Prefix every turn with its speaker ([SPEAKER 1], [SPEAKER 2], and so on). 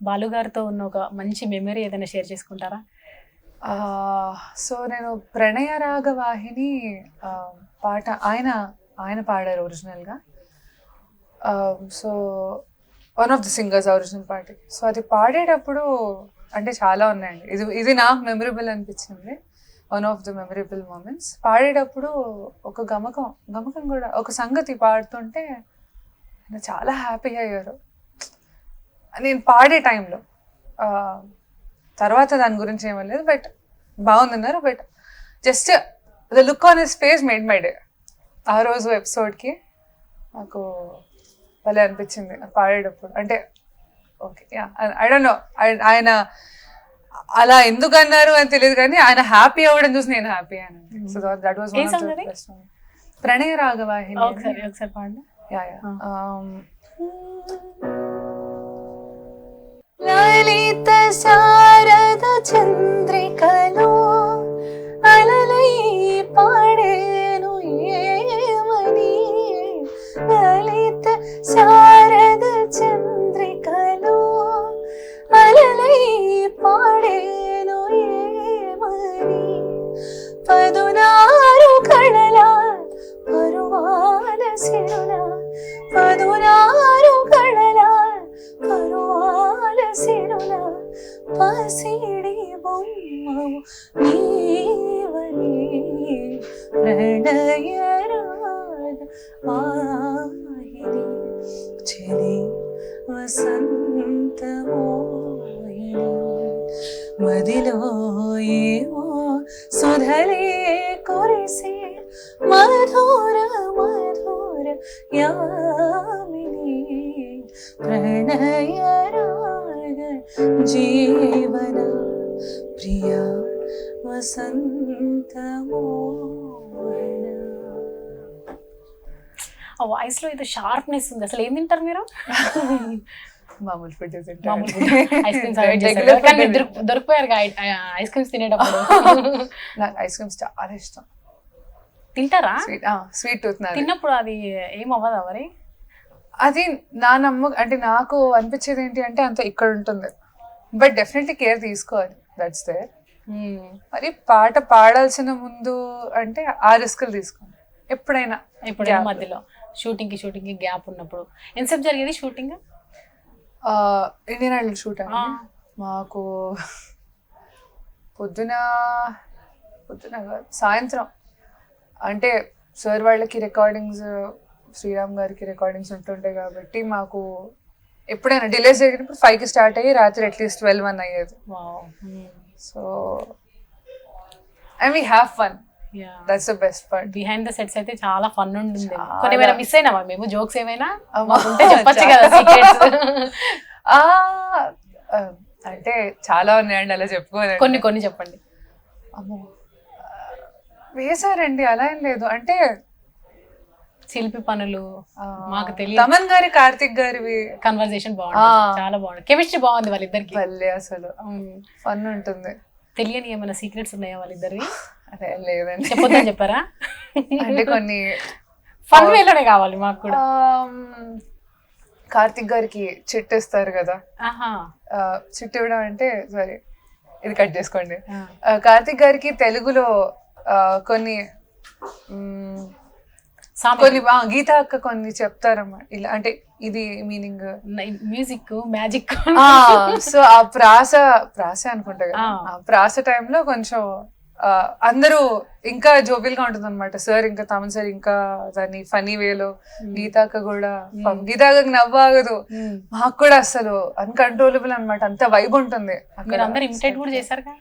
[SPEAKER 1] బాలు గారితో ఉన్న ఒక మంచి మెమరీ ఏదైనా షేర్ చేసుకుంటారా?
[SPEAKER 2] సో నేను ప్రణయ రాగవాహిని పాట ఆయన పాడారు ఒరిజినల్గా. So one of the singers original party. So అది పాడేటప్పుడు అంటే చాలా ఉన్నాయండి. ఇది నాకు మెమరబుల్ అనిపించింది. One of the memorable moments. పాడేటప్పుడు ఒక గమకం కూడా ఒక సంగతి పాడుతుంటే ఆయన చాలా హ్యాపీగా అయ్యారు నేను పాడే టైంలో. తర్వాత దాని గురించి ఏమలేదు, బట్ బాగుందన్నారు. But just the look on his face made my day. ఆ రోజు ఎపిసోడ్కి నాకు భలే అనిపించింది పాడేటప్పుడు. అంటే ఓకే, ఐ డోంట్ నో ఆయన అలా ఎందుకు అన్నారు అని తెలియదు, కానీ ఆయన హ్యాపీ అవ్వడం చూసి నేను హ్యాపీ అని. So that was one of the best. ప్రణయ రాగవాహిని
[SPEAKER 1] ఒకసారి పాడండి.
[SPEAKER 3] లలిత శారద చంద్రికలో అలలై పాడేను ఏమని, లలిత శారద చంద్రికలో అలలై పాడేను ఏమని, పదునారు కళల పరువాల సిరుల, పదునారు కళల పరువాల సిరుల పసిడి బొమ్మవు నీవని, ప్రణయ రాగ వాహిని చెలి వసంత మోహిని, మదిలో ఏవో సుధలే కురిసే మధుర మధుర యామిని, ప్రణయ రాగ జీవన ప్రియ వసంత మోహన.
[SPEAKER 1] ఆ వాయిస్ లో ఏదో షార్ప్నెస్ ఉంది. అసలు ఏం తింటారు మీరు?
[SPEAKER 2] మామూలు ఫుడ్
[SPEAKER 1] ఐస్ క్రీమ్స్ దొరికిపోయారు ఐస్ క్రీమ్స్ తినేటప్పుడు.
[SPEAKER 2] నాకు ఐస్ క్రీమ్స్ చాలా ఇష్టం.
[SPEAKER 1] తింటారా?
[SPEAKER 2] Sweet tooth.
[SPEAKER 1] తిన్నప్పుడు అది ఏమవ్వదా మరి?
[SPEAKER 2] అది నా అంటే నాకు అనిపించేది ఏంటి అంటే అంత ఇక్కడ ఉంటుంది, బట్ డెఫినెట్లీ కేర్ తీసుకోవాలి. That's there. మరి పాట పాడాల్సిన ముందు అంటే ఆ రిస్కులు తీసుకోండి ఎప్పుడైనా.
[SPEAKER 1] మధ్యలో షూటింగ్ కి గ్యాప్ ఉన్నప్పుడు ఎంతసేపు జరిగేది షూటింగ్?
[SPEAKER 2] ఇండియన్ ఐడల్ షూట్ అండి మాకు పొద్దున సాయంత్రం. అంటే సార్ వాళ్ళకి రికార్డింగ్స్, శ్రీరామ్ గారికి రికార్డింగ్స్ ఉంటుంటాయి కాబట్టి మాకు ఎప్పుడైనా డిలేస్ జరిగినప్పుడు 5కి స్టార్ట్ అయ్యి రాత్రి అట్లీస్ట్ 12 అయ్యేది. So and we have fun. That's the best part.
[SPEAKER 1] Behind the sets అయితే చాలా ఫన్ ఉంటుంది. కొన్ని ఏమైనా మిస్ అయినావా మేము? జోక్స్ ఏమైనా చెప్పచ్చు కదా సీక్రెట్స్?
[SPEAKER 2] అంటే చాలా ఉన్నాయండి, అలా చెప్పుకోవాలి.
[SPEAKER 1] కొన్ని చెప్పండి.
[SPEAKER 2] అమ్మో వేసారండి, అలా ఏం లేదు. అంటే
[SPEAKER 1] శిల్పి పనులు మాకు తెలియదు.
[SPEAKER 2] తమన్ గారి కార్తిక్ గారివి
[SPEAKER 1] కన్వర్సేషన్ బాగుంటుంది, చాలా బాగుంది. కెమిస్ట్రీ బాగుంది వాళ్ళిద్దరికి.
[SPEAKER 2] పల్లె అసలు ఫన్ ఉంటుంది.
[SPEAKER 1] తెలియని ఏమైనా సీక్రెట్స్ ఉన్నాయా వాళ్ళిద్దరివి?
[SPEAKER 2] అదే లేదండి.
[SPEAKER 1] చెప్పొద్దని చెప్పారా?
[SPEAKER 2] అంటే కొన్ని
[SPEAKER 1] ఫన్ వేలోనే కావాలి మాకు కూడా.
[SPEAKER 2] కార్తిక్ గారికి చిట్ ఇస్తారు కదా, చిట్ ఇవ్వడం అంటే సారీ ఇది కట్ చేసుకోండి. కార్తిక్ గారికి తెలుగులో కొన్ని గీత అక్క కొన్ని చెప్తారమ్మా ఇలా, అంటే ఇది మీనింగ్
[SPEAKER 1] మ్యూజిక్ మ్యాజిక్.
[SPEAKER 2] సో ఆ ప్రాస అనుకుంటా కదా, ఆ ప్రాస టైంలో కొంచెం అందరూ ఇంకా జోబిల్గా ఉంటుంది అనమాట. సార్ ఇంకా తమన్ సార్ ఇంకా దాన్ని ఫనీ వేలో, గీతాక కూడా గీతాకకి నవ్వాగదు, మాకు కూడా అసలు అన్కంట్రోలబుల్ అనమాట. అంత వైబ్ ఉంటుంది.
[SPEAKER 1] మీరు అందరు ఇమిటేట్ కూడా చేశారు కదా.